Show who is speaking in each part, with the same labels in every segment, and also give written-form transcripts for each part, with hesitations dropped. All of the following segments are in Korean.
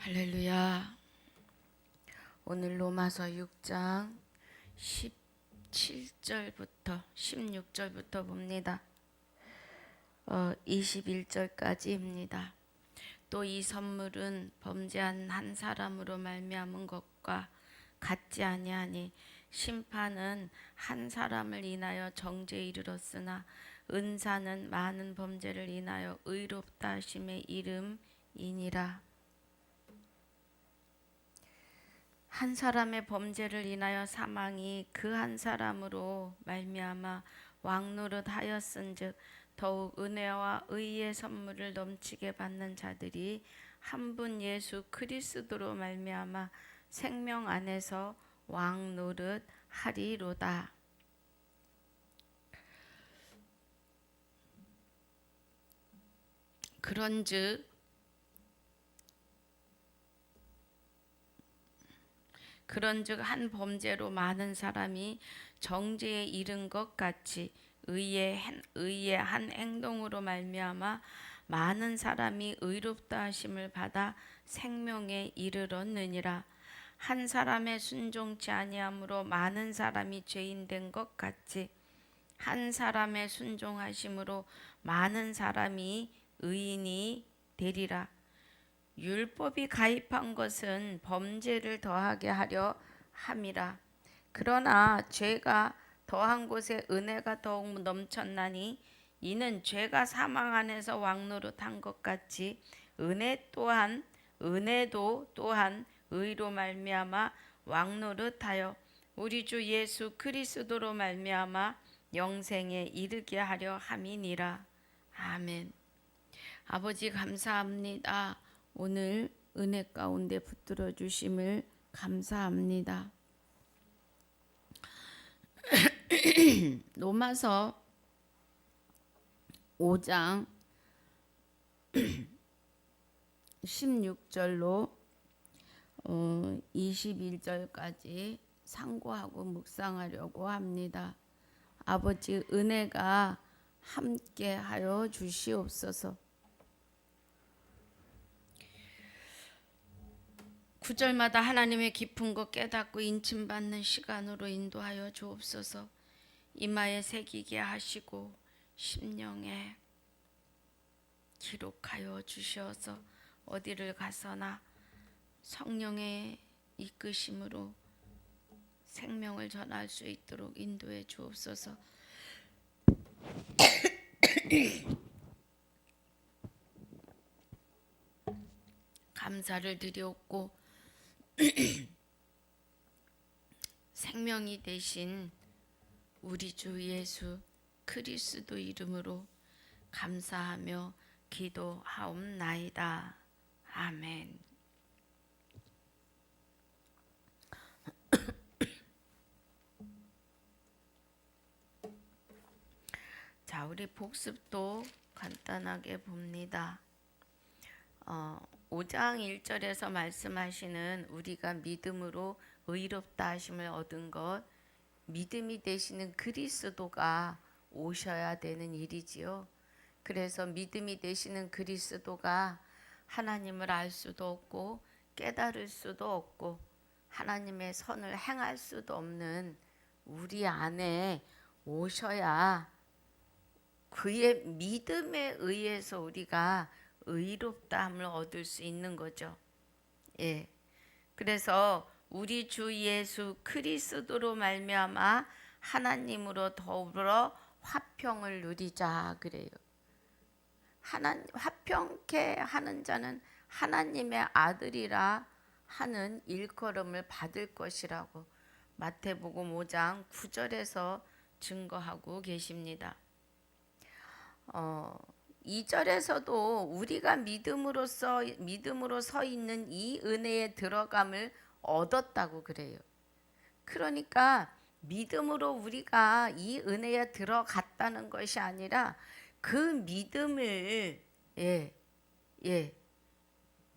Speaker 1: 할렐루야. 오늘 로마서 6장 17절부터 16절부터 봅니다. 21절까지입니다. 또 이 선물은 범죄한 한 사람으로 말미암은 것과 같지 아니하니 심판은 한 사람을 인하여 정죄에 이르렀으나 은사는 많은 범죄를 인하여 의롭다 하심의 이름이니라. 한 사람의 범죄를 인하여 사망이 그 한 사람으로 말미암아 왕노릇 하였은즉 더욱 은혜와 의의 선물을 넘치게 받는 자들이 한 분 예수 그리스도로 말미암아 생명 안에서 왕노릇 하리로다. 그런즉 한 범죄로 많은 사람이 정죄에 이른 것 같이 의의 한 행동으로 말미암아 많은 사람이 의롭다 하심을 받아 생명에 이르렀느니라. 한 사람의 순종치 아니함으로 많은 사람이 죄인 된 것 같이 한 사람의 순종하심으로 많은 사람이 의인이 되리라. 율법이 가입한 것은 범죄를 더하게 하려 함이라. 그러나 죄가 더한 곳에 은혜가 더욱 넘쳤나니 이는 죄가 사망 안에서 왕노릇한 것 같이 은혜도 또한 의로 말미암아 왕노릇하여 우리 주 예수 그리스도로 말미암아 영생에 이르게 하려 함이니라. 아멘. 아버지 감사합니다. 오늘 은혜 가운데 붙들어 주심을 감사합니다. 로마서 5장 16절로 21절까지 상고하고 묵상하려고 합니다. 아버지 은혜가 함께 하여 주시옵소서. 9절마다 하나님의 깊은 것 깨닫고 인침받는 시간으로 인도하여 주옵소서. 이마에 새기게 하시고 심령에 기록하여 주셔서 어디를 가서나 성령의 이끄심으로 생명을 전할 수 있도록 인도해 주옵소서. 감사를 드렸고 생명이 되신 우리 주 예수 그리스도 이름으로 감사하며 기도하옵나이다. 아멘. 자, 우리 복습도 간단하게 봅니다. 5장 1절에서 말씀하시는 우리가 믿음으로 의롭다 하심을 얻은 것, 믿음이 되시는 그리스도가 오셔야 되는 일이지요. 그래서 믿음이 되시는 그리스도가 하나님을 알 수도 없고 깨달을 수도 없고 하나님의 선을 행할 수도 없는 우리 안에 오셔야 그의 믿음에 의해서 우리가 의롭다함을 얻을 수 있는 거죠. 예. 그래서 우리 주 예수 그리스도로 말미암아 하나님으로 더불어 화평을 누리자 그래요. 화평케 하는 자는 하나님의 아들이라 하는 일컬음을 받을 것이라고 마태복음 5장 9절에서 증거하고 계십니다. 2절에서도 우리가 믿음으로 서 있는 이 은혜에 들어감을 얻었다고 그래요. 그러니까 믿음으로 우리가 이 은혜에 들어갔다는 것이 아니라 그 믿음을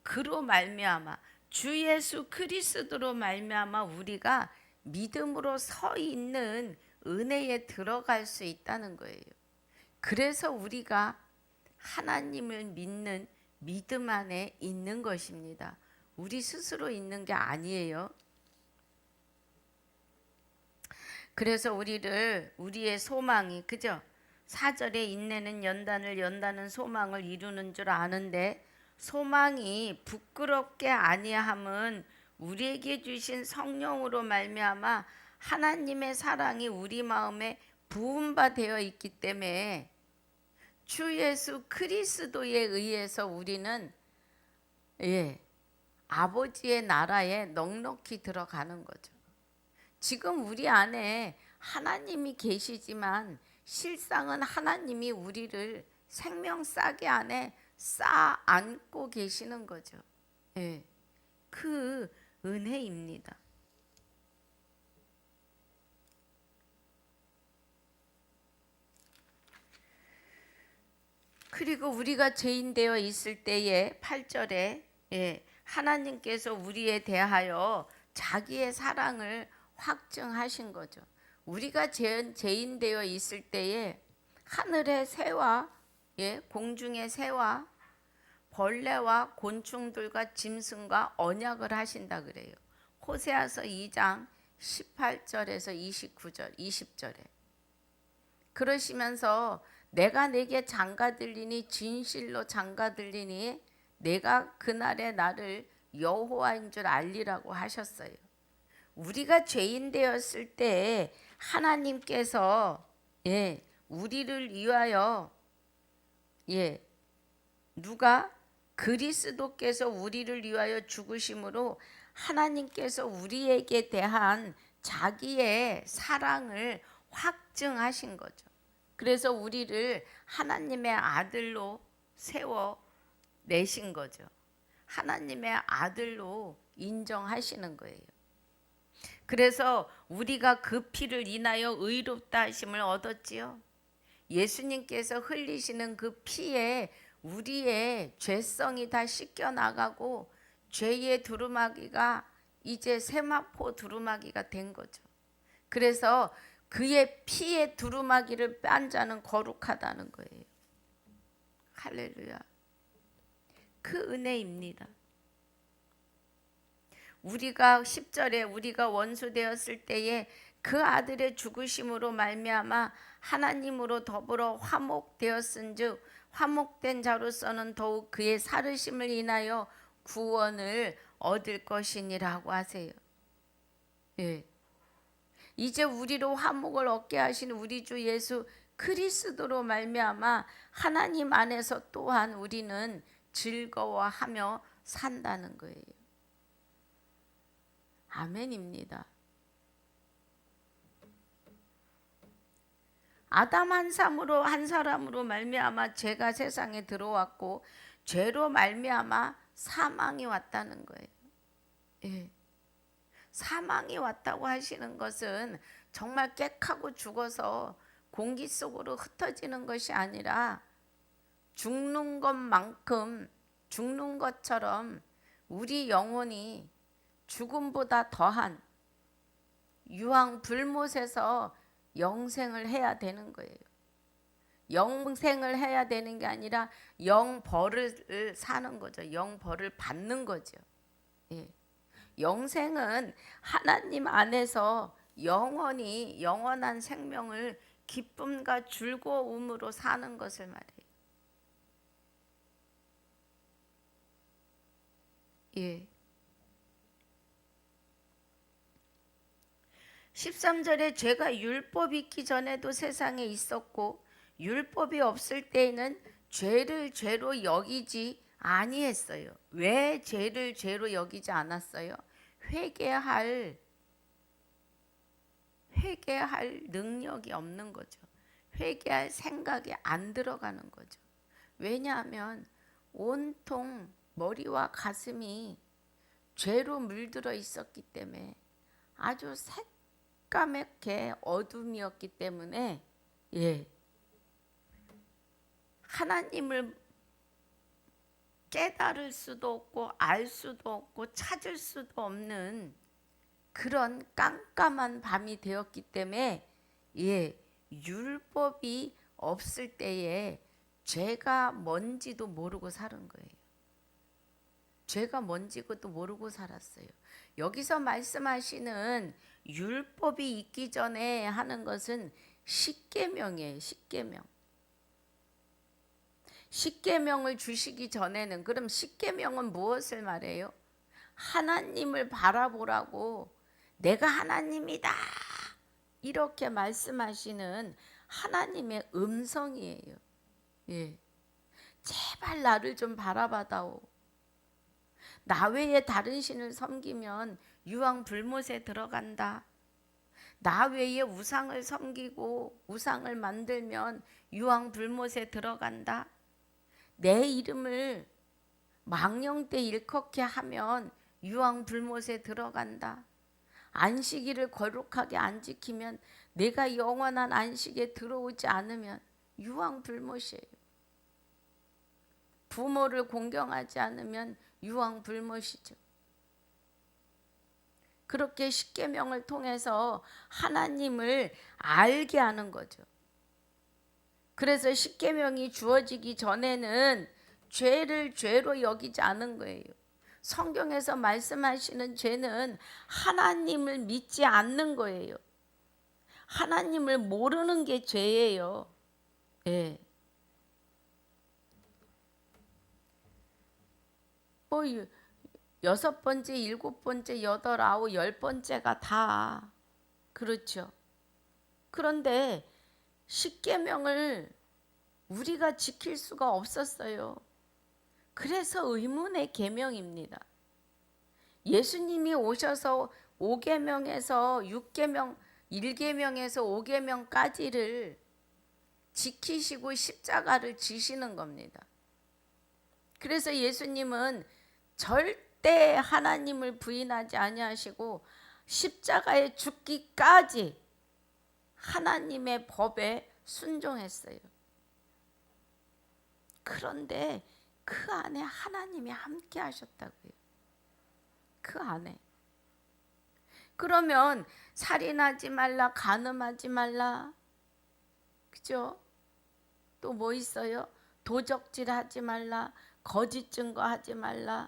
Speaker 1: 그로 말미암아 주 예수 그리스도로 말미암아 우리가 믿음으로 서 있는 은혜에 들어갈 수 있다는 거예요. 그래서 우리가 하나님을 믿는 믿음 안에 있는 것입니다. 우리 스스로 있는 게 아니에요. 그래서 우리의 소망이 그죠? 4절에 인내는 연단은 소망을 이루는 줄 아는데 소망이 부끄럽게 아니함은 우리에게 주신 성령으로 말미암아 하나님의 사랑이 우리 마음에 부음바 되어 있기 때문에 주 예수 그리스도에 의해서 우리는 아버지의 나라에 넉넉히 들어가는 거죠. 지금 우리 안에 하나님이 계시지만 실상은 하나님이 우리를 생명싸개 안에 쌓아 안고 계시는 거죠. 그 은혜입니다. 그리고 우리가 죄인 되어 있을 때에 8절에 하나님께서 우리에 대하여 자기의 사랑을 확증하신 거죠. 우리가 죄인 되어 있을 때에 하늘의 새와 공중의 새와 벌레와 곤충들과 짐승과 언약을 하신다 그래요. 호세아서 2장 18절에서 29절 20절에 그러시면서 내가 내게 장가들리니 진실로 장가들리니 내가 그날에 나를 여호와인 줄 알리라고 하셨어요. 우리가 죄인 되었을 때 하나님께서 우리를 위하여 누가 그리스도께서 우리를 위하여 죽으심으로 하나님께서 우리에게 대한 자기의 사랑을 확증하신 거죠. 그래서 우리를 하나님의 아들로 세워 내신 거죠. 하나님의 아들로 인정하시는 거예요. 그래서 우리가 그 피를 인하여 의롭다 하심을 얻었지요. 예수님께서 흘리시는 그 피에 우리의 죄성이 다 씻겨 나가고 죄의 두루마기가 이제 세마포 두루마기가 된 거죠. 그래서 그의 피의 두루마기를 빤 자는 거룩하다는 거예요. 할렐루야. 그 은혜입니다. 우리가 10절에 우리가 원수 되었을 때에 그 아들의 죽으심으로 말미암아 하나님으로 더불어 화목되었은즉 화목된 자로서는 더욱 그의 살으심을 인하여 구원을 얻을 것이니라고 하세요. 이제 우리로 화목을 얻게 하신 우리 주 예수 그리스도로 말미암아 하나님 안에서 또한 우리는 즐거워하며 산다는 거예요. 아멘입니다. 아담 한 사람으로 말미암아 죄가 세상에 들어왔고 죄로 말미암아 사망이 왔다는 거예요. 사망이 왔다고 하시는 것은 정말 꽥하고 죽어서 공기 속으로 흩어지는 것이 아니라 죽는 것만큼 죽는 것처럼 우리 영혼이 죽음보다 더한 유황 불못에서 영생을 해야 되는 거예요. 영생을 해야 되는 게 아니라 영벌을 사는 거죠. 영벌을 받는 거죠. 영생은 하나님 안에서 영원히 영원한 생명을 기쁨과 즐거움으로 사는 것을 말해요. 13절에 죄가 율법이 있기 전에도 세상에 있었고 율법이 없을 때에는 죄를 죄로 여기지 아니했어요. 왜 죄를 죄로 여기지 않았어요? 회개할 능력이 없는 거죠. 회개할 생각이 안 들어가는 거죠. 왜냐하면 온통 머리와 가슴이 죄로 물들어 있었기 때문에 아주 새까맣게 어둠이었기 때문에 하나님을 깨달을 수도 없고 알 수도 없고 찾을 수도 없는 그런 깜깜한 밤이 되었기 때문에 율법이 없을 때에 죄가 뭔지도 모르고 사는 거예요. 죄가 뭔지 그것도 모르고 살았어요. 여기서 말씀하시는 율법이 있기 전에 하는 것은 십계명이에요. 십계명. 십계명을 주시기 전에는, 그럼 십계명은 무엇을 말해요? 하나님을 바라보라고, 내가 하나님이다 이렇게 말씀하시는 하나님의 음성이에요. 예. 제발 나를 좀 바라봐다오. 나 외에 다른 신을 섬기면 유황불못에 들어간다. 나 외에 우상을 섬기고 우상을 만들면 유황불못에 들어간다. 내 이름을 망령되 일컫게 하면 유황불못에 들어간다. 안식일을 거룩하게 안 지키면, 내가 영원한 안식에 들어오지 않으면 유황불못이에요. 부모를 공경하지 않으면 유황불못이죠. 그렇게 십계명을 통해서 하나님을 알게 하는 거죠. 그래서 십계명이 주어지기 전에는 죄를 죄로 여기지 않은 거예요. 성경에서 말씀하시는 죄는 하나님을 믿지 않는 거예요. 하나님을 모르는 게 죄예요. 예. 뭐 6번째, 7번째, 8, 9, 10번째가 다 그렇죠. 그런데 십계명을 우리가 지킬 수가 없었어요. 그래서 의문의 계명입니다. 예수님이 오셔서 5계명에서 6계명, 1계명에서 5계명까지를 지키시고 십자가를 지시는 겁니다. 그래서 예수님은 절대 하나님을 부인하지 아니하시고 십자가에 죽기까지 하나님의 법에 순종했어요. 그런데 그 안에 하나님이 함께 하셨다고요. 그 안에. 그러면 살인하지 말라, 간음하지 말라, 그죠? 또 뭐 있어요? 도적질하지 말라, 거짓 증거하지 말라,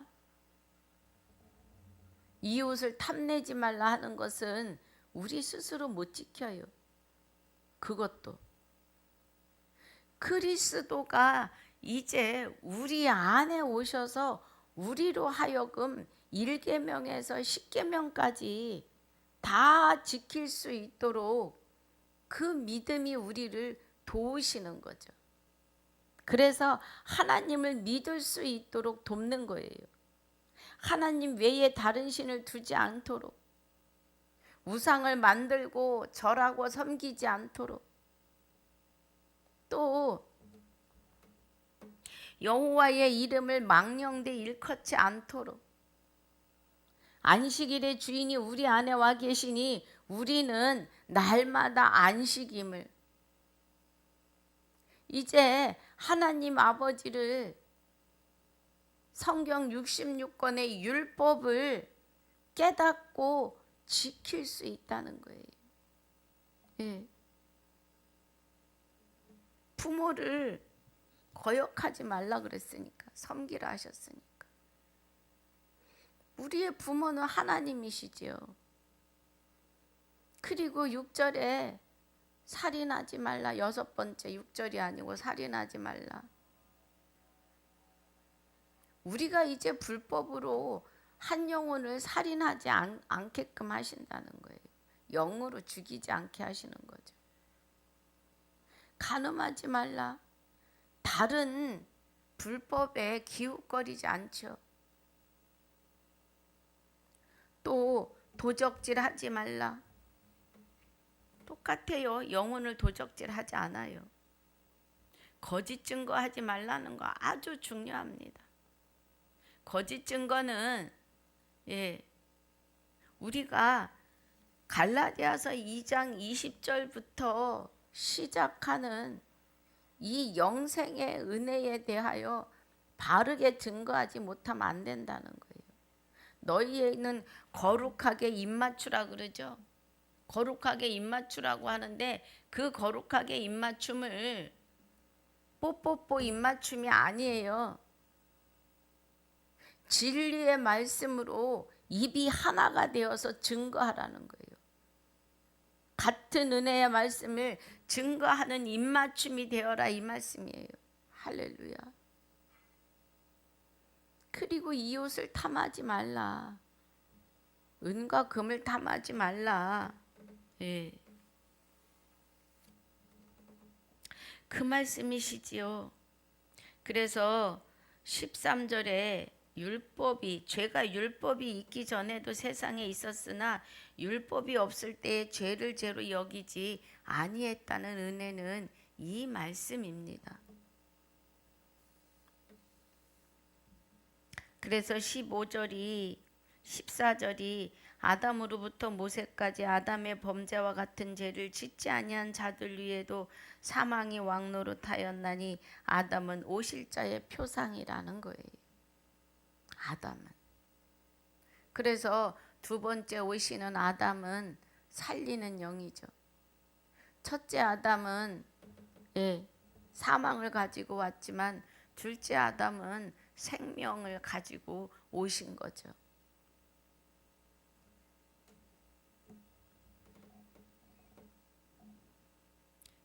Speaker 1: 이웃을 탐내지 말라 하는 것은 우리 스스로 못 지켜요. 그것도 그리스도가 이제 우리 안에 오셔서 우리로 하여금 1계명에서 10계명까지 다 지킬 수 있도록 그 믿음이 우리를 도우시는 거죠. 그래서 하나님을 믿을 수 있도록 돕는 거예요. 하나님 외에 다른 신을 두지 않도록, 우상을 만들고 절하고 섬기지 않도록, 또 여호와의 이름을 망령되 일컫지 않도록, 안식일의 주인이 우리 안에 와 계시니 우리는 날마다 안식임을, 이제 하나님 아버지를, 성경 66권의 율법을 깨닫고 지킬 수 있다는 거예요. 예. 부모를 거역하지 말라 그랬으니까, 섬기라 하셨으니까. 우리의 부모는 하나님이시지요. 그리고 6절에 살인하지 말라, 6번째 6절이 아니고 살인하지 말라. 우리가 이제 불법으로 한 영혼을 살인하지 않게끔 하신다는 거예요. 영으로 죽이지 않게 하시는 거죠. 간음하지 말라. 다른 불법에 기웃거리지 않죠. 또 도적질하지 말라. 똑같아요. 영혼을 도적질하지 않아요. 거짓 증거하지 말라는 거 아주 중요합니다. 거짓 증거는 우리가 갈라디아서 2장 20절부터 시작하는 이 영생의 은혜에 대하여 바르게 증거하지 못하면 안 된다는 거예요. 너희에는 거룩하게 입맞추라 그러죠. 거룩하게 입맞추라고 하는데 그 거룩하게 입맞춤을 뽀뽀뽀 입맞춤이 아니에요. 진리의 말씀으로 입이 하나가 되어서 증거하라는 거예요. 같은 은혜의 말씀을 증거하는 입맞춤이 되어라, 이 말씀이에요. 할렐루야. 그리고 이웃을 탐하지 말라. 은과 금을 탐하지 말라. 예. 그 말씀이시지요. 그래서 13절에 죄가 율법이 있기 전에도 세상에 있었으나 율법이 없을 때에 죄를 죄로 여기지 아니했다는 은혜는 이 말씀입니다. 그래서 15절이 14절이 아담으로부터 모세까지 아담의 범죄와 같은 죄를 짓지 아니한 자들 위에도 사망이 왕노릇하였나니 아담은 오실 자의 표상이라는 거예요. 아담은. 그래서 두 번째 오시는 아담은 살리는 영이죠. 첫째 아담은 사망을 가지고 왔지만 둘째 아담은 생명을 가지고 오신 거죠.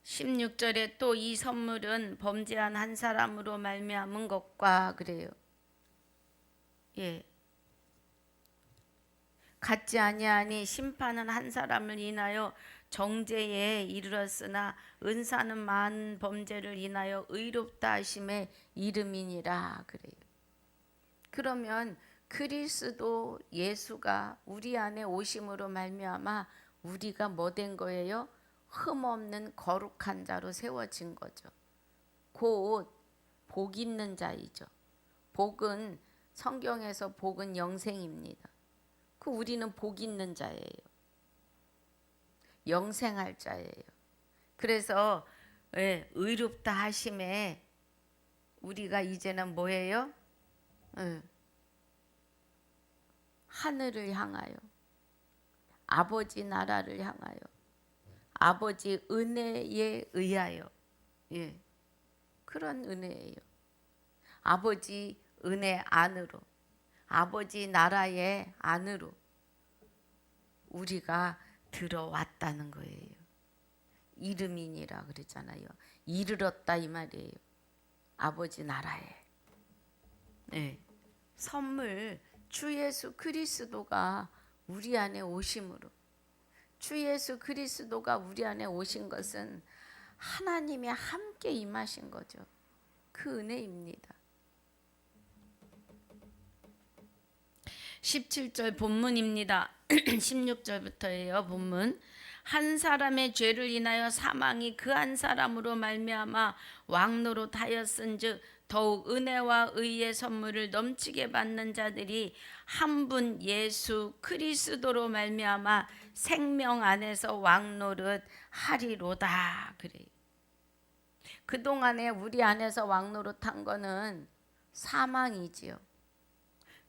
Speaker 1: (16절에) 또 이 선물은 범죄한 한 사람으로 말미암은 것과 그래요. 같지 아니하니 심판은 한 사람을 인하여 정죄에 이르렀으나 은사는 많은 범죄를 인하여 의롭다 하심의 이름이니라 그래요. 그러면 그리스도 예수가 우리 안에 오심으로 말미암아 우리가 뭐 된 거예요? 흠없는 거룩한 자로 세워진 거죠. 곧 복 있는 자이죠. 복은 성경에서 복은 영생입니다. 그 우리는 복 있는 자예요. 영생할 자예요. 그래서 의롭다 하심에 우리가 이제는 뭐예요? 하늘을 향하여 아버지 나라를 향하여 아버지 은혜에 의하여 그런 은혜예요. 아버지 은혜 안으로 아버지 나라의 안으로 우리가 들어왔다는 거예요. 이름이니라 그랬잖아요. 이르렀다 이 말이에요. 아버지 나라에. 선물 주 예수 그리스도가 우리 안에 오심으로 주 예수 그리스도가 우리 안에 오신 것은 하나님이 함께 임하신 거죠. 그 은혜입니다. 17절 본문입니다. 16절부터예요. 본문. 한 사람의 죄를 인하여 사망이 그 한 사람으로 말미암아 왕노릇하였은즉 더욱 은혜와 의의 선물을 넘치게 받는 자들이 한 분 예수 그리스도로 말미암아 생명 안에서 왕노릇하리로다 그래요. 그동안에 우리 안에서 왕노릇한 거는 사망이지요.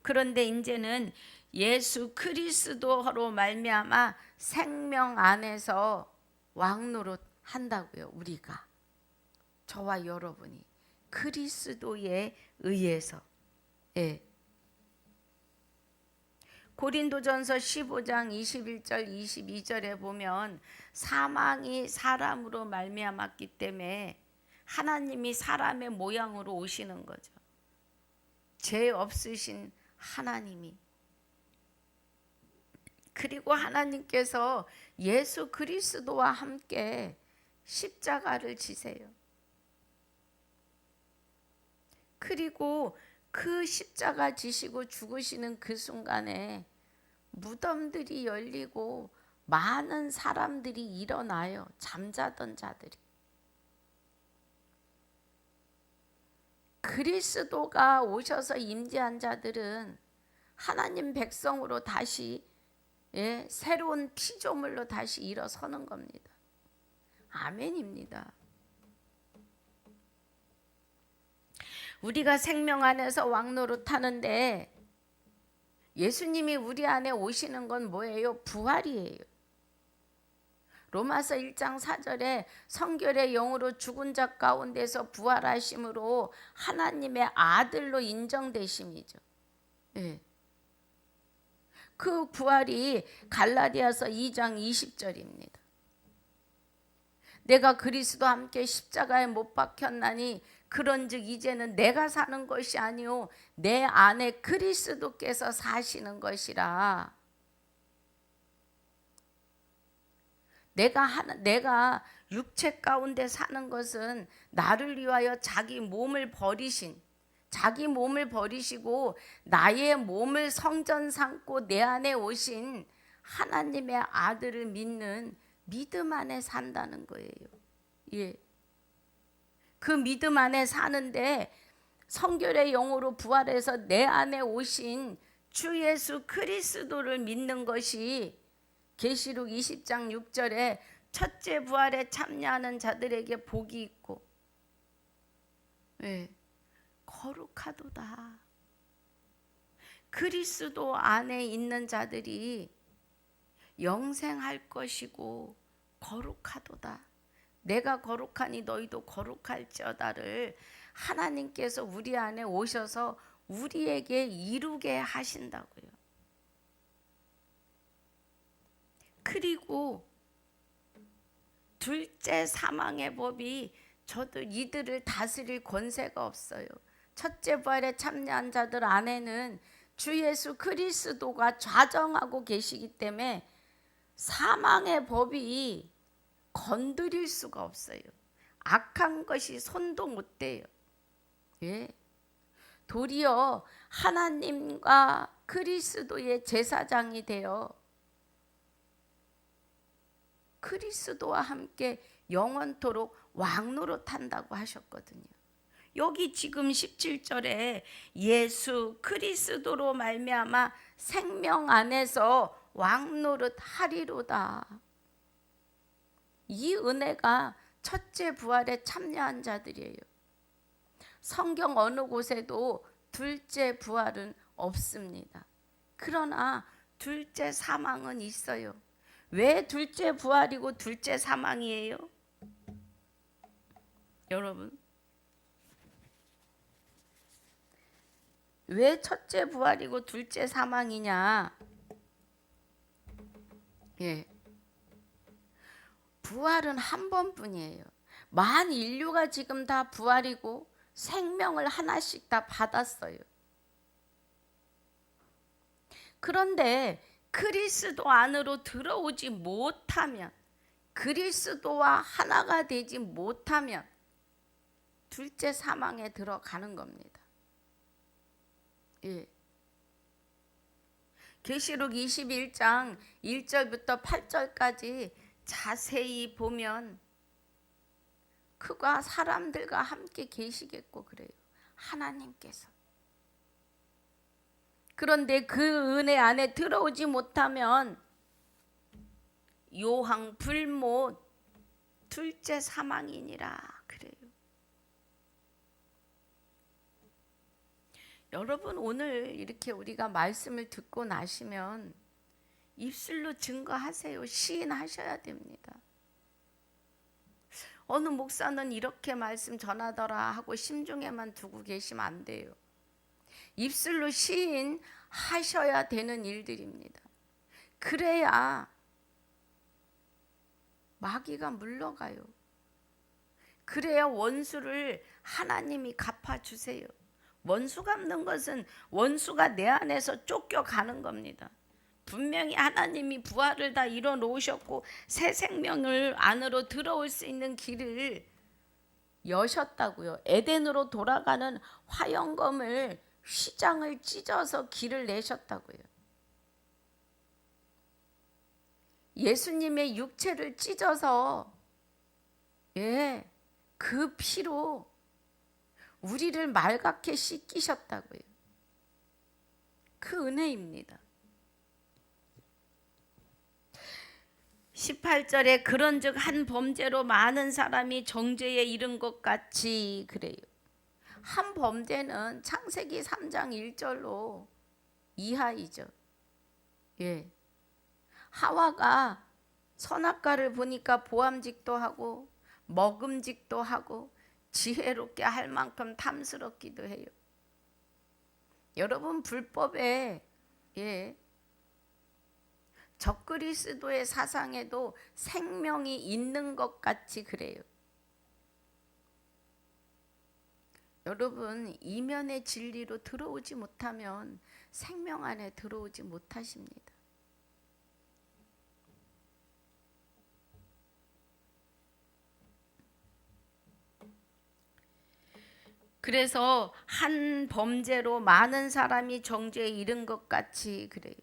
Speaker 1: 그런데 이제는 예수 그리스도로 말미암아 생명 안에서 왕노릇 한다고요. 우리가 저와 여러분이 그리스도에 의해서. 고린도전서 15장 21절 22절에 보면 사망이 사람으로 말미암았기 때문에 하나님이 사람의 모양으로 오시는 거죠. 죄 없으신 하나님이. 그리고 하나님께서 예수 그리스도와 함께 십자가를 지세요. 그리고 그 십자가 지시고 죽으시는 그 순간에 무덤들이 열리고 많은 사람들이 일어나요. 잠자던 자들이. 그리스도가 오셔서 임재한 자들은 하나님 백성으로 다시 새로운 피조물로 다시 일어서는 겁니다. 아멘입니다. 우리가 생명 안에서 왕노릇하는데 예수님이 우리 안에 오시는 건 뭐예요? 부활이에요. 로마서 1장 4절에 성결의 영으로 죽은 자 가운데서 부활하심으로 하나님의 아들로 인정되심이죠. 예. 그 부활이 갈라디아서 2장 20절입니다. 내가 그리스도와 함께 십자가에 못 박혔나니 그런즉 이제는 내가 사는 것이 아니요 내 안에 그리스도께서 사시는 것이라. 내가 육체 가운데 사는 것은 나를 위하여 자기 몸을 버리시고 나의 몸을 성전 삼고 내 안에 오신 하나님의 아들을 믿는 믿음 안에 산다는 거예요. 예. 그 믿음 안에 사는데 성결의 영으로 부활해서 내 안에 오신 주 예수 그리스도를 믿는 것이 계시록 20장 6절에 첫째 부활에 참여하는 자들에게 복이 있고 예. 거룩하도다. 그리스도 안에 있는 자들이 영생할 것이고 거룩하도다. 내가 거룩하니 너희도 거룩할지어다를 하나님께서 우리 안에 오셔서 우리에게 이루게 하신다고요. 그리고 둘째 사망의 법이 이들을 다스릴 권세가 없어요. 첫째 부활에 참여한 자들 안에는 주 예수 그리스도가 좌정하고 계시기 때문에 사망의 법이 건드릴 수가 없어요. 악한 것이 손도 못 대요. 예. 도리어 하나님과 그리스도의 제사장이 되어 그리스도와 함께 영원토록 왕노릇한다고 하셨거든요. 여기 지금 17절에 예수 그리스도로 말미암아 생명 안에서 왕노릇하리로다. 이 은혜가 첫째 부활에 참여한 자들이에요. 성경 어느 곳에도 둘째 부활은 없습니다. 그러나 둘째 사망은 있어요. 왜 둘째 부활이고 둘째 사망이에요? 여러분, 왜 첫째 부활이고 둘째 사망이냐? 예. 부활은 한 번뿐이에요. 만 인류가 지금 다 부활이고 생명을 하나씩 다 받았어요. 그런데 그리스도 안으로 들어오지 못하면, 그리스도와 하나가 되지 못하면 둘째 사망에 들어가는 겁니다. 예. 계시록 21장 1절부터 8절까지 자세히 보면 그가 사람들과 함께 계시겠고 그래요. 하나님께서. 그런데 그 은혜 안에 들어오지 못하면 요한 불못 둘째 사망이니라 그래요. 여러분, 오늘 이렇게 우리가 말씀을 듣고 나시면 입술로 증거하세요. 시인하셔야 됩니다. 어느 목사는 이렇게 말씀 전하더라 하고 심중에만 두고 계시면 안 돼요. 입술로 시인하셔야 되는 일들입니다. 그래야 마귀가 물러가요. 그래야 원수를 하나님이 갚아주세요. 원수 갚는 것은 원수가 내 안에서 쫓겨가는 겁니다. 분명히 하나님이 부활을 다 이뤄 놓으셨고 새 생명을 안으로 들어올 수 있는 길을 여셨다고요. 에덴으로 돌아가는 화영검을 휘장을 찢어서 길을 내셨다고요. 예수님의 육체를 찢어서 그 피로 우리를 맑게 씻기셨다고요. 그 은혜입니다. 18절에 그런즉 한 범죄로 많은 사람이 정죄에 이른 것 같이 그래요. 한 범죄는 창세기 3장 1절로 이하이죠. 예. 하와가 선악과를 보니까 보암직도 하고 먹음직도 하고 지혜롭게 할 만큼 탐스럽기도 해요. 여러분 불법에 적그리스도의 사상에도 생명이 있는 것 같이 그래요. 여러분 이면의 진리로 들어오지 못하면 생명 안에 들어오지 못하십니다. 그래서 한 범죄로 많은 사람이 정죄에 이른 것 같이 그래요.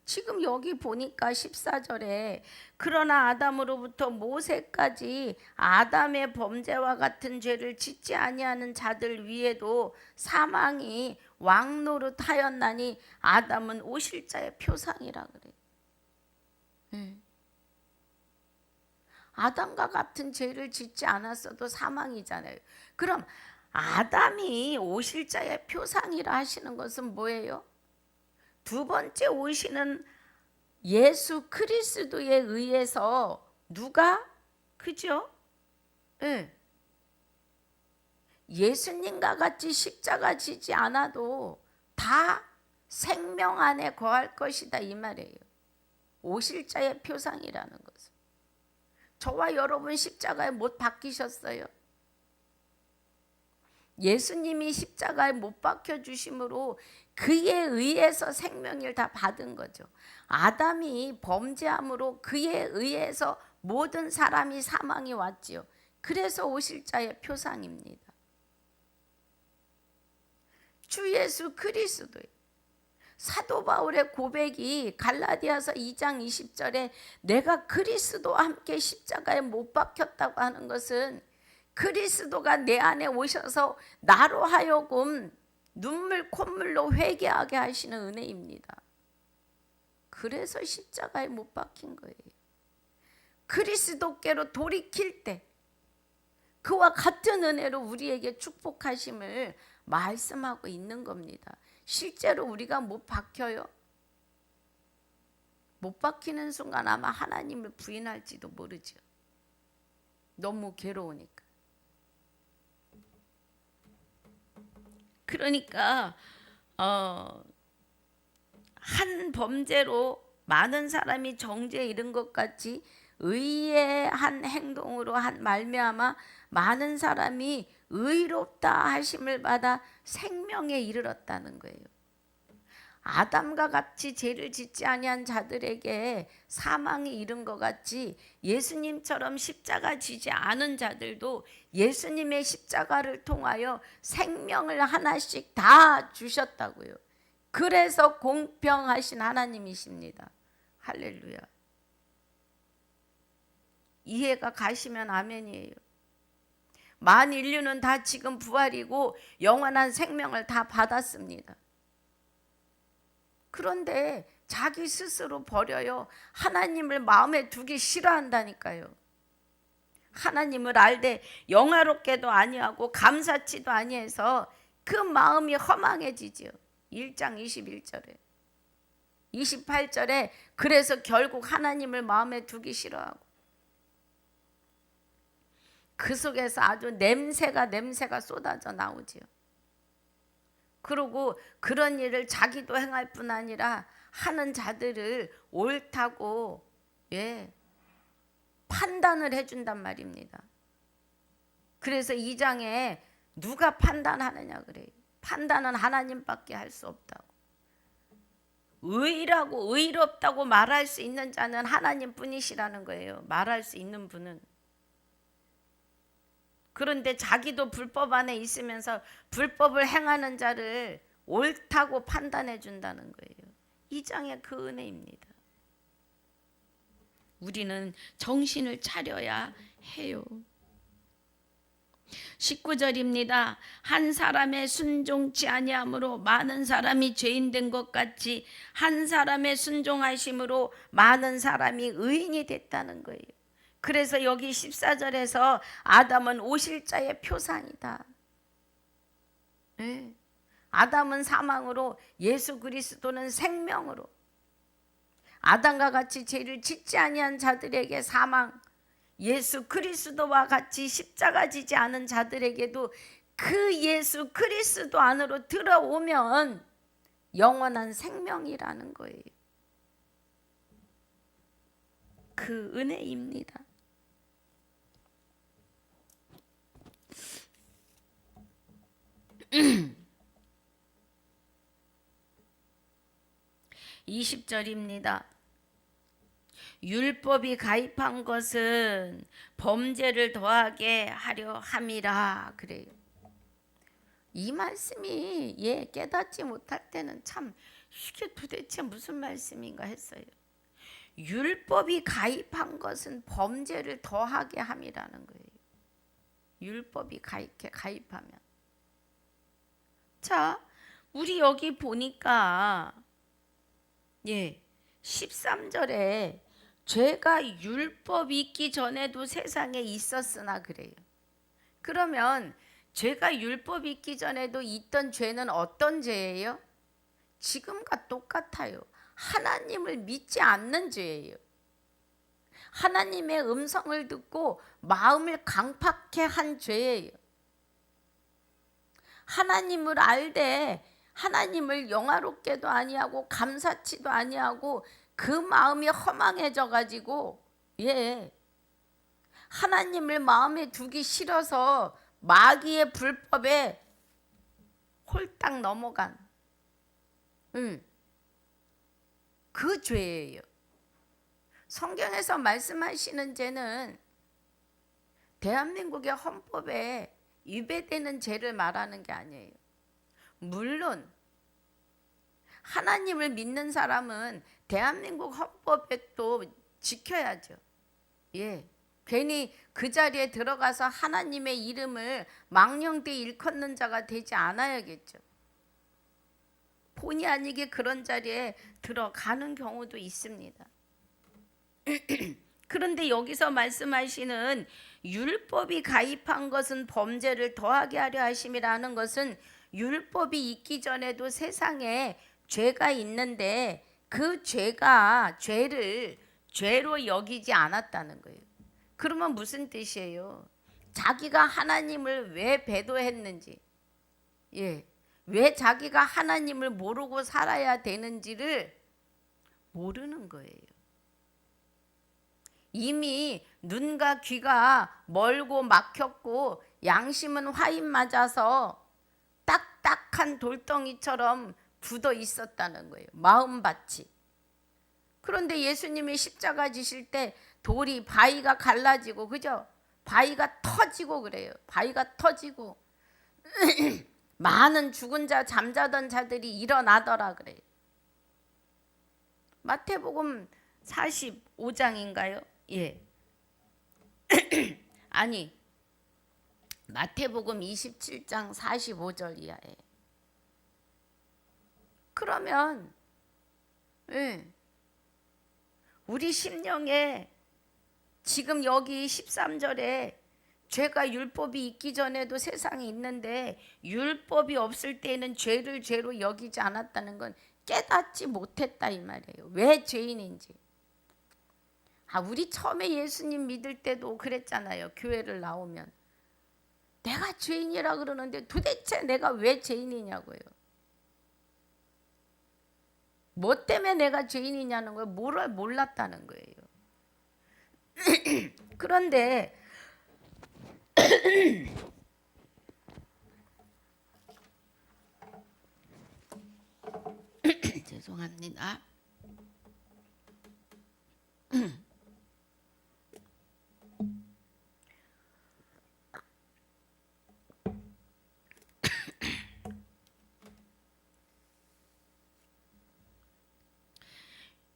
Speaker 1: 지금 여기 보니까 14절에 그러나 아담으로부터 모세까지 아담의 범죄와 같은 죄를 짓지 아니하는 자들 위에도 사망이 왕노릇하였나니 아담은 오실자의 표상이라 그래요. 아담과 같은 죄를 짓지 않았어도 사망이잖아요. 그럼 아담이 오실자의 표상이라 하시는 것은 뭐예요? 두 번째 오시는 예수 그리스도에 의해서 누가 그죠? 예수님과 같이 십자가 지지 않아도 다 생명 안에 거할 것이다 이 말이에요. 오실자의 표상이라는 것은 저와 여러분 십자가에 못 박히셨어요. 예수님이 십자가에 못 박혀 주심으로 그에 의해서 생명을 다 받은 거죠. 아담이 범죄함으로 그에 의해서 모든 사람이 사망이 왔지요. 그래서 오실자의 표상입니다. 주 예수 그리스도의 사도 바울의 고백이 갈라디아서 2장 20절에 내가 그리스도와 함께 십자가에 못 박혔다고 하는 것은 그리스도가 내 안에 오셔서 나로 하여금 눈물 콧물로 회개하게 하시는 은혜입니다. 그래서 십자가에 못 박힌 거예요. 그리스도께로 돌이킬 때 그와 같은 은혜로 우리에게 축복하심을 말씀하고 있는 겁니다. 실제로 우리가 못 박혀요. 못 박히는 순간 아마 하나님을 부인할지도 모르죠. 너무 괴로우니까. 그러니까 한 범죄로 많은 사람이 정죄에 이른 것 같이 의의 한 행동으로 한 말미암아 많은 사람이 의롭다 하심을 받아 생명에 이르렀다는 거예요. 아담과 같이 죄를 짓지 아니한 자들에게 사망이 이른 것 같이 예수님처럼 십자가 지지 않은 자들도 예수님의 십자가를 통하여 생명을 하나씩 다 주셨다고요. 그래서 공평하신 하나님이십니다. 할렐루야. 이해가 가시면 아멘이에요. 만 인류는 다 지금 부활이고 영원한 생명을 다 받았습니다. 그런데 자기 스스로 버려요. 하나님을 마음에 두기 싫어한다니까요. 하나님을 알되 영화롭게도 아니하고 감사치도 아니해서 그 마음이 허망해지지요. 1장 21절에 28절에 그래서 결국 하나님을 마음에 두기 싫어하고 그 속에서 아주 냄새가 쏟아져 나오지요. 그리고 그런 일을 자기도 행할 뿐 아니라 하는 자들을 옳다고 판단을 해준단 말입니다. 그래서 2장에 누가 판단하느냐 그래요. 판단은 하나님밖에 할 수 없다고. 의라고 의롭다고 말할 수 있는 자는 하나님뿐이시라는 거예요. 말할 수 있는 분은. 그런데 자기도 불법 안에 있으면서 불법을 행하는 자를 옳다고 판단해 준다는 거예요. 2장의 그 은혜입니다. 우리는 정신을 차려야 해요. 19절입니다. 한 사람의 순종치 아니함으로 많은 사람이 죄인 된 것 같이 한 사람의 순종하심으로 많은 사람이 의인이 됐다는 거예요. 그래서 여기 14절에서 아담은 오실자의 표상이다. 아담은 사망으로 예수 그리스도는 생명으로 아담과 같이 죄를 짓지 아니한 자들에게 사망, 예수 그리스도와 같이 십자가 지지 않은 자들에게도 그 예수 그리스도 안으로 들어오면 영원한 생명이라는 거예요. 그 은혜입니다. 20절입니다. 율법이 가입한 것은 범죄를 더하게 하려 함이라 그래요. 이 말씀이 깨닫지 못할 때는 참 이게 도대체 무슨 말씀인가 했어요. 율법이 가입한 것은 범죄를 더하게 함이라는 거예요. 율법이 가입하면. 자, 우리 여기 보니까 13절에 죄가 율법이 있기 전에도 세상에 있었으나 그래요. 그러면 죄가 율법이 있기 전에도 있던 죄는 어떤 죄예요? 지금과 똑같아요. 하나님을 믿지 않는 죄예요. 하나님의 음성을 듣고 마음을 강팍해 한 죄예요. 하나님을 알되 하나님을 영화롭게도 아니하고 감사치도 아니하고 그 마음이 허망해져 가지고 하나님을 마음에 두기 싫어서 마귀의 불법에 홀딱 넘어간 그 죄예요. 성경에서 말씀하시는 죄는 대한민국의 헌법에 위배되는 죄를 말하는 게 아니에요. 물론 하나님을 믿는 사람은 대한민국 헌법에 또 지켜야죠. 괜히 그 자리에 들어가서 하나님의 이름을 망령되이 일컫는 자가 되지 않아야겠죠. 본의 아니게 그런 자리에 들어가는 경우도 있습니다. 그런데 여기서 말씀하시는 율법이 가입한 것은 범죄를 더하게 하려 하심이라는 것은 율법이 있기 전에도 세상에 죄가 있는데 그 죄를 죄로 여기지 않았다는 거예요. 그러면 무슨 뜻이에요? 자기가 하나님을 왜 배도했는지, 왜 자기가 하나님을 모르고 살아야 되는지를 모르는 거예요. 이미 눈과 귀가 멀고 막혔고 양심은 화인 맞아서 딱딱한 돌덩이처럼 굳어 있었다는 거예요. 마음밭이. 그런데 예수님이 십자가 지실 때 돌이 바위가 갈라지고 그죠? 바위가 터지고 그래요. 바위가 터지고 많은 죽은 자 잠자던 자들이 일어나더라 그래요. 마태복음 45장인가요? 아니 마태복음 27장 45절 이하에. 그러면 우리 심령에 지금 여기 13절에 죄가 율법이 있기 전에도 세상에 있는데 율법이 없을 때는 죄를 죄로 여기지 않았다는 건 깨닫지 못했다 이 말이에요. 왜 죄인인지. 우리 처음에 예수님 믿을 때도 그랬잖아요. 교회를 나오면 내가 죄인이라 그러는데 도대체 내가 왜 죄인이냐고요. 뭐 때문에 내가 죄인이냐는 거예요. 뭐를 몰랐다는 거예요. 그런데 죄송합니다.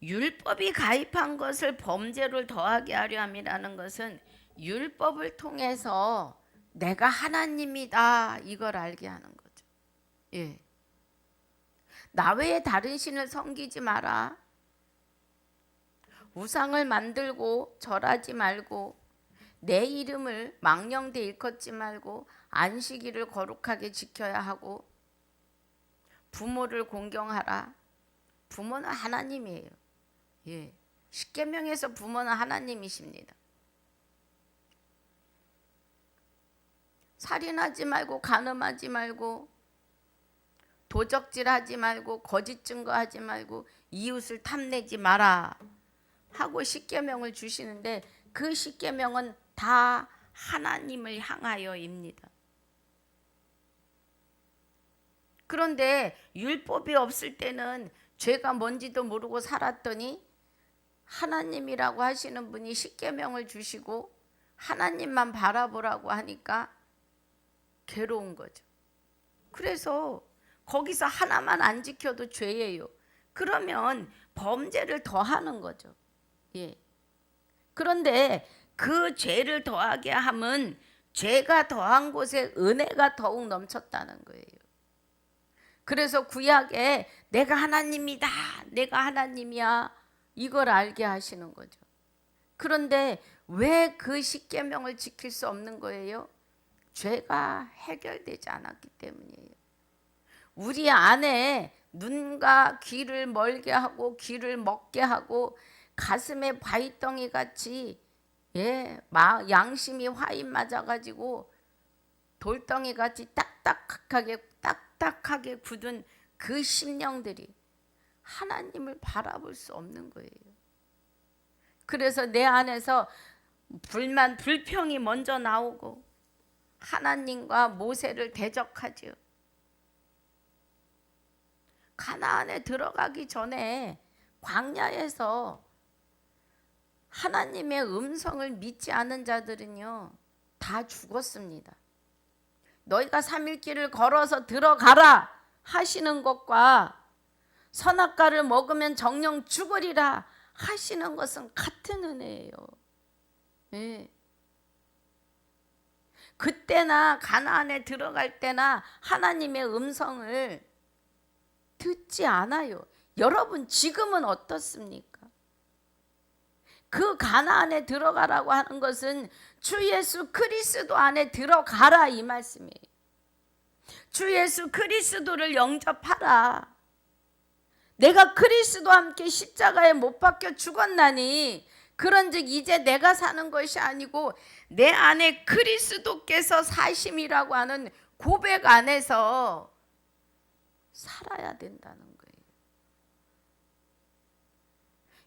Speaker 1: 율법이 가입한 것을 범죄를 더하게 하려 함이라는 것은 율법을 통해서 내가 하나님이다 이걸 알게 하는 거죠. 나 외에 다른 신을 섬기지 마라. 우상을 만들고 절하지 말고 내 이름을 망령되 일컫지 말고 안식일을 거룩하게 지켜야 하고 부모를 공경하라. 부모는 하나님이에요. 십계명에서 부모는 하나님이십니다. 살인하지 말고 간음하지 말고 도적질하지 말고 거짓 증거하지 말고 이웃을 탐내지 마라 하고 십계명을 주시는데 그 십계명은 다 하나님을 향하여입니다. 그런데 율법이 없을 때는 죄가 뭔지도 모르고 살았더니 하나님이라고 하시는 분이 십계명을 주시고 하나님만 바라보라고 하니까 괴로운 거죠. 그래서 거기서 하나만 안 지켜도 죄예요. 그러면 범죄를 더하는 거죠. 예. 그런데 그 죄를 더하게 함은 죄가 더한 곳에 은혜가 더욱 넘쳤다는 거예요. 그래서 구약에 내가 하나님이다, 내가 하나님이야 이걸 알게 하시는 거죠. 그런데 왜 그 십계명을 지킬 수 없는 거예요? 죄가 해결되지 않았기 때문이에요. 우리 안에 눈과 귀를 멀게 하고 귀를 먹게 하고 가슴에 바위덩이 같이 양심이 화인 맞아가지고 돌덩이 같이 딱딱하게 굳은 그 심령들이 하나님을 바라볼 수 없는 거예요. 그래서 내 안에서 불만 불평이 먼저 나오고 하나님과 모세를 대적하지요. 가나안에 들어가기 전에 광야에서 하나님의 음성을 믿지 않은 자들은요 다 죽었습니다. 너희가 3일 길을 걸어서 들어가라 하시는 것과 선악과를 먹으면 정령 죽으리라 하시는 것은 같은 은혜예요. 네. 그때나 가나안에 들어갈 때나 하나님의 음성을 듣지 않아요. 여러분 지금은 어떻습니까? 그 가나안에 들어가라고 하는 것은 주 예수 그리스도 안에 들어가라 이 말씀이에요. 주 예수 그리스도를 영접하라. 내가 그리스도와 함께 십자가에 못 박혀 죽었나니 그런즉 이제 내가 사는 것이 아니고 내 안에 그리스도께서 사심이라고 하는 고백 안에서 살아야 된다는 거예요.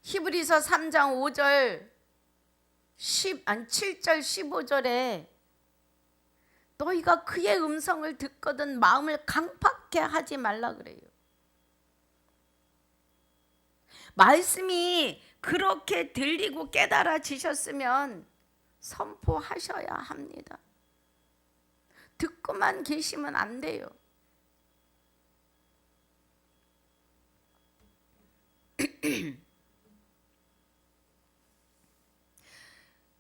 Speaker 1: 히브리서 3장 5절 7절 15절에 너희가 그의 음성을 듣거든 마음을 강팍해 하지 말라 그래요. 말씀이 그렇게 들리고 깨달아지셨으면 선포하셔야 합니다. 듣고만 계시면 안 돼요.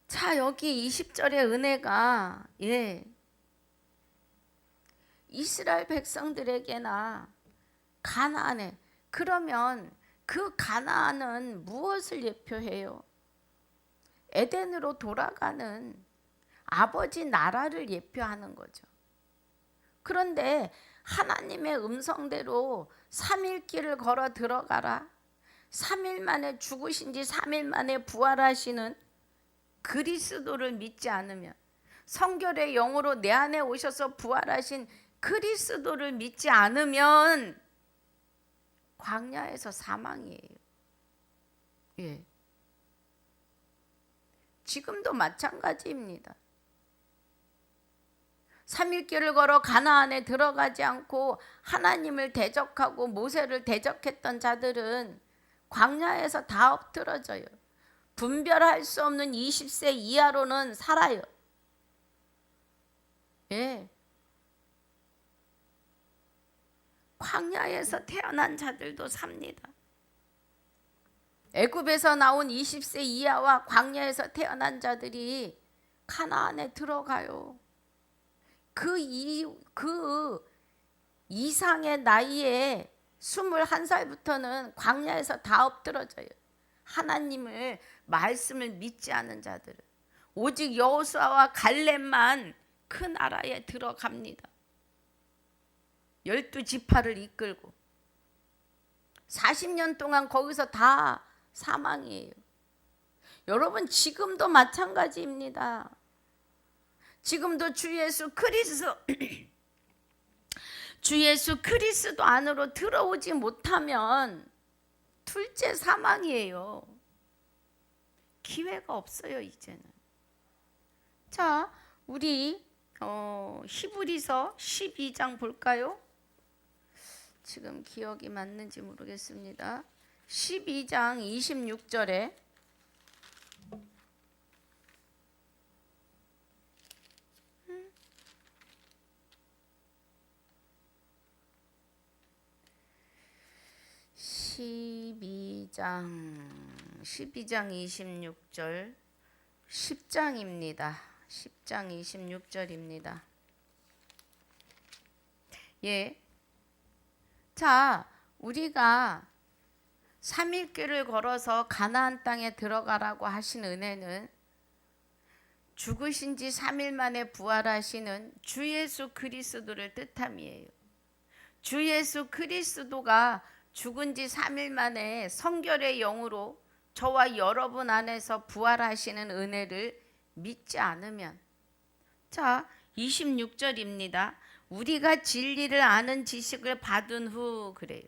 Speaker 1: 자, 여기 20절의 은혜가 이스라엘 백성들에게나 가나안에, 그러면 그 가나안은 무엇을 예표해요? 에덴으로 돌아가는 아버지 나라를 예표하는 거죠. 그런데 하나님의 음성대로 3일 길을 걸어 들어가라, 3일 만에 죽으신 지 3일 만에 부활하시는 그리스도를 믿지 않으면, 성결의 영으로 내 안에 오셔서 부활하신 그리스도를 믿지 않으면 광야에서 사망이에요. 예. 지금도 마찬가지입니다. 3일 길을 걸어 가나안에 들어가지 않고 하나님을 대적하고 모세를 대적했던 자들은 광야에서 다 엎드러져요. 분별할 수 없는 20세 이하로는 살아요. 예. 광야에서 태어난 자들도 삽니다. 애굽에서 나온 20세 이하와 광야에서 태어난 자들이 가나안에 들어가요. 그 이상의 나이에 21살부터는 광야에서 다 엎드러져요. 하나님을 말씀을 믿지 않은 자들은 오직 여호수아와 갈렙만 그 나라에 들어갑니다. 12지파를 이끌고 40년 동안 거기서 다 사망이에요. 여러분 지금도 마찬가지입니다. 지금도 주 예수 그리스도 주 예수 그리스도 안으로 들어오지 못하면 둘째 사망이에요. 기회가 없어요, 이제는. 자, 우리 히브리서 12장 볼까요? 지금 기억이 맞는지 모르겠습니다. 12장 26절에 (12장 26절) 10장입니다. 10장 26절입니다. 예. 자, 우리가 3일길을 걸어서 가나안 땅에 들어가라고 하신 은혜는 죽으신 지 3일 만에 부활하시는 주 예수 그리스도를 뜻함이에요. 주 예수 그리스도가 죽은 지 3일 만에 성결의 영으로 저와 여러분 안에서 부활하시는 은혜를 믿지 않으면, 자 26절입니다. 우리가 진리를 아는 지식을 받은 후, 그래요.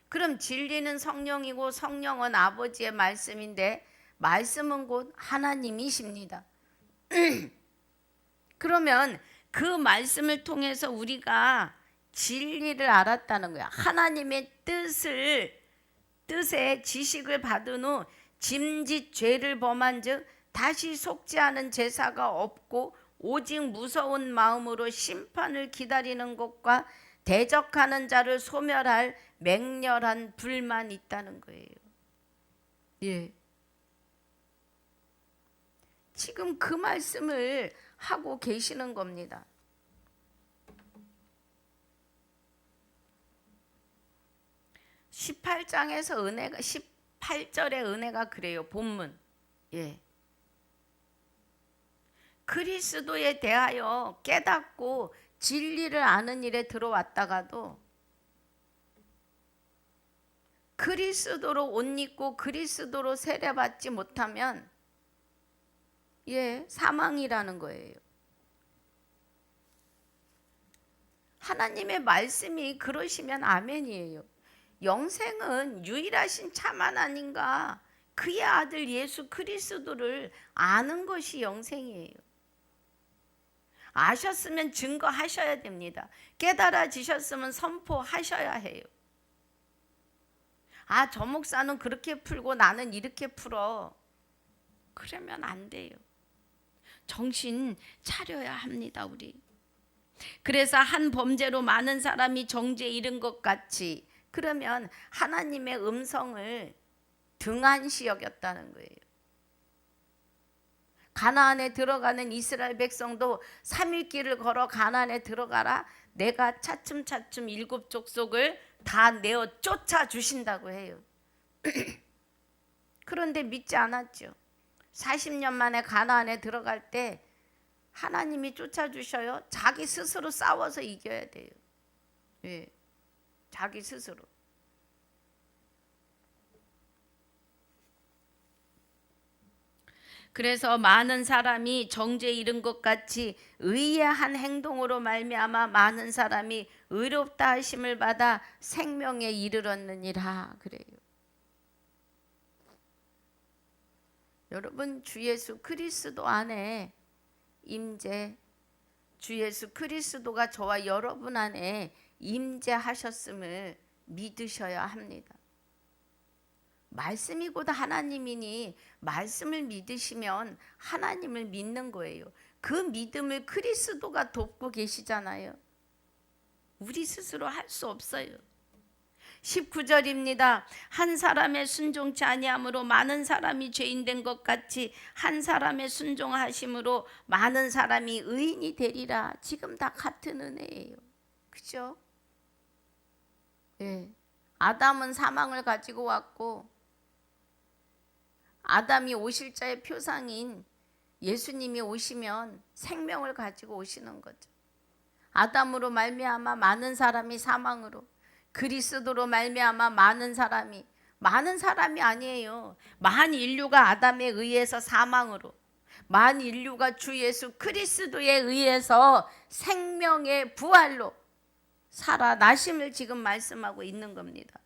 Speaker 1: 그럼 진리는 성령이고 성령은 아버지의 말씀인데 말씀은 곧 하나님이십니다. 그러면 그 말씀을 통해서 우리가 진리를 알았다는 거야. 하나님의 뜻의 지식을 받은 후 짐짓 죄를 범한 즉 다시 속지 않은 제사가 없고 오직 무서운 마음으로 심판을 기다리는 것과 대적하는 자를 소멸할 맹렬한 불만 있다는 거예요. 예. 지금 그 말씀을 하고 계시는 겁니다. 18장에서 은혜가 18절의 은혜가 그래요. 본문. 예. 그리스도에 대하여 깨닫고 진리를 아는 일에 들어왔다가도 그리스도로 옷 입고 그리스도로 세례받지 못하면 사망이라는 거예요. 하나님의 말씀이 그러시면 아멘이에요. 영생은 유일하신 참 하나님과 그의 아들 예수 그리스도를 아는 것이 영생이에요. 아셨으면 증거하셔야 됩니다. 깨달아지셨으면 선포하셔야 해요. 아, 저 목사는 그렇게 풀고 나는 이렇게 풀어. 그러면 안 돼요. 정신 차려야 합니다, 우리. 그래서 한 범죄로 많은 사람이 정죄에 이른 것 같이, 그러면 하나님의 음성을 등한시 여겼다는 거예요. 가나안에 들어가는 이스라엘 백성도 3일 길을 걸어 가나안에 들어가라. 내가 차츰차츰 7 족속을 다 내어 쫓아 주신다고 해요. 그런데 믿지 않았죠. 40년 만에 가나안에 들어갈 때 하나님이 쫓아주셔요. 자기 스스로 싸워서 이겨야 돼요. 예, 자기 스스로. 그래서 많은 사람이 정죄에 이른 것 같이 의의 한 행동으로 말미암아 많은 사람이 의롭다 하심을 받아 생명에 이르렀느니라, 그래요. 여러분, 주 예수 그리스도 안에 임재, 주 예수 그리스도가 저와 여러분 안에 임재하셨음을 믿으셔야 합니다. 말씀이 곧 하나님이니 말씀을 믿으시면 하나님을 믿는 거예요. 그 믿음을 그리스도가 돕고 계시잖아요. 우리 스스로 할 수 없어요. 19절입니다. 한 사람의 순종치 아니함으로 많은 사람이 죄인된 것 같이 한 사람의 순종하심으로 많은 사람이 의인이 되리라. 지금 다 같은 은혜예요. 그죠? 예. 아담은 사망을 가지고 왔고 아담이 오실 자의 표상인 예수님이 오시면 생명을 가지고 오시는 거죠. 아담으로 말미암아 많은 사람이 사망으로, 그리스도로 말미암아 많은 사람이 아니에요. 만 인류가 아담에 의해서 사망으로, 만 인류가 주 예수 그리스도에 의해서 생명의 부활로, 살아나심을 지금 말씀하고 있는 겁니다.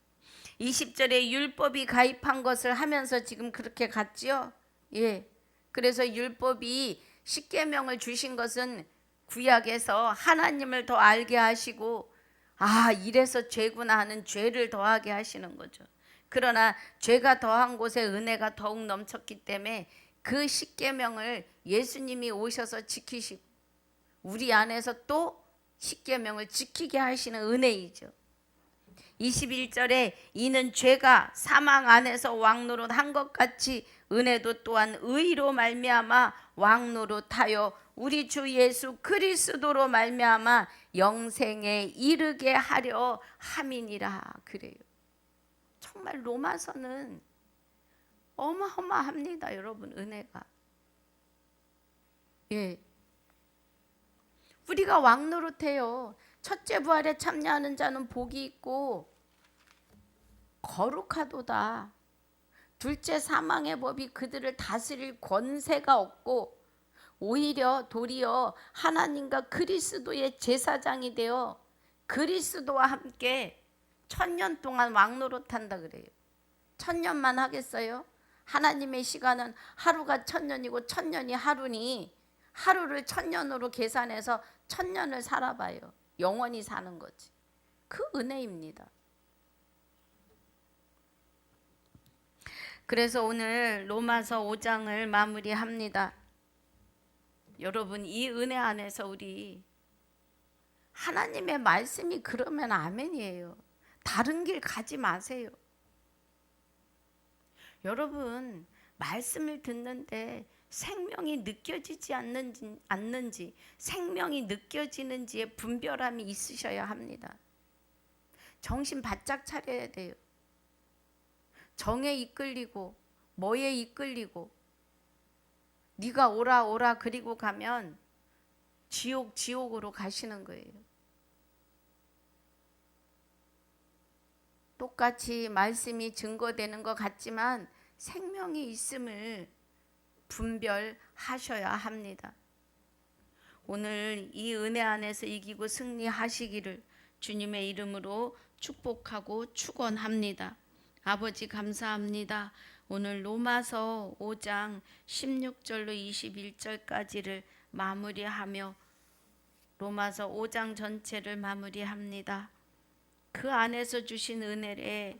Speaker 1: 20절에 율법이 가입한 것을 하면서 지금 그렇게 갔지요. 예. 그래서 율법이 십계명을 주신 것은 구약에서 하나님을 더 알게 하시고 이래서 죄구나 하는 죄를 더하게 하시는 거죠. 그러나 죄가 더한 곳에 은혜가 더욱 넘쳤기 때문에 그 십계명을 예수님이 오셔서 지키시고 우리 안에서 또 십계명을 지키게 하시는 은혜이죠. 21절에 이는 죄가 사망 안에서 왕노릇 한 것 같이 은혜도 또한 의로 말미암아 왕노릇하여 우리 주 예수 그리스도로 말미암아 영생에 이르게 하려 함이니라. 그래요. 정말 로마서는 어마어마합니다, 여러분. 은혜가. 예. 우리가 왕노릇해요. 첫째 부활에 참여하는 자는 복이 있고 거룩하도다. 둘째 사망의 법이 그들을 다스릴 권세가 없고 오히려 도리어 하나님과 그리스도의 제사장이 되어 그리스도와 함께 1000년 동안 왕노릇한다 그래요. 1000년만 하겠어요? 하나님의 시간은 하루가 1000년이고 1000년이 하루니 하루를 1000년으로 계산해서 1000년을 살아봐요. 영원히 사는 거지. 그 은혜입니다. 그래서 오늘 로마서 5장을 마무리합니다. 여러분, 이 은혜 안에서 우리 하나님의 말씀이 그러면 아멘이에요. 다른 길 가지 마세요. 여러분, 말씀을 듣는데 생명이 느껴지지 않는지 생명이 느껴지는지에 분별함이 있으셔야 합니다. 정신 바짝 차려야 돼요. 정에 이끌리고 뭐에 이끌리고 네가 오라 오라 그리고 가면 지옥으로 가시는 거예요. 똑같이 말씀이 증거되는 것 같지만 생명이 있음을 분별하셔야 합니다. 오늘 이 은혜 안에서 이기고 승리하시기를 주님의 이름으로 축복하고 축원합니다. 아버지 감사합니다. 오늘 로마서 5장 16절로 21절까지를 마무리하며 로마서 5장 전체를 마무리합니다. 그 안에서 주신 은혜에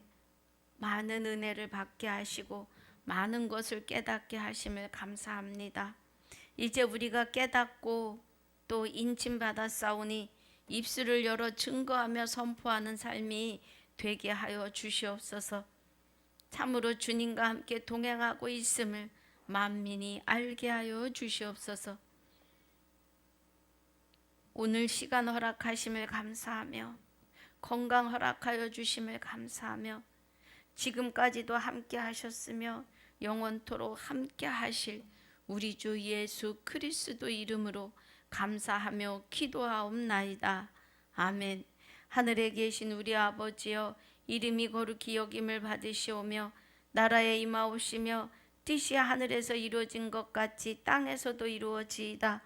Speaker 1: 많은 은혜를 받게 하시고 많은 것을 깨닫게 하심을 감사합니다. 이제 우리가 깨닫고 또 인침받았사오니 입술을 열어 증거하며 선포하는 삶이 되게 하여 주시옵소서. 참으로 주님과 함께 동행하고 있음을 만민이 알게 하여 주시옵소서. 오늘 시간 허락하심을 감사하며 건강 허락하여 주심을 감사하며 지금까지도 함께 하셨으며 영원토록 함께 하실 우리 주 예수 그리스도 이름으로 감사하며 기도하옵나이다. 아멘. 하늘에 계신 우리 아버지여, 이름이 거룩히 여김을 받으시오며 나라에 임하옵시며 뜻이 하늘에서 이루어진 것 같이 땅에서도 이루어지이다.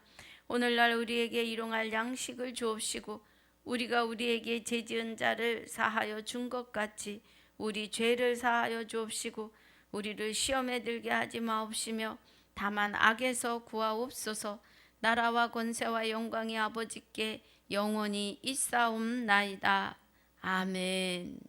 Speaker 1: 오늘날 우리에게 일용할 양식을 주옵시고 우리가 우리에게 죄지은 자를 사하여 준 것 같이 우리 죄를 사하여 주옵시고 우리를 시험에 들게 하지 마옵시며 다만 악에서 구하옵소서. 나라와 권세와 영광이 아버지께 영원히 있사옵나이다. 아멘.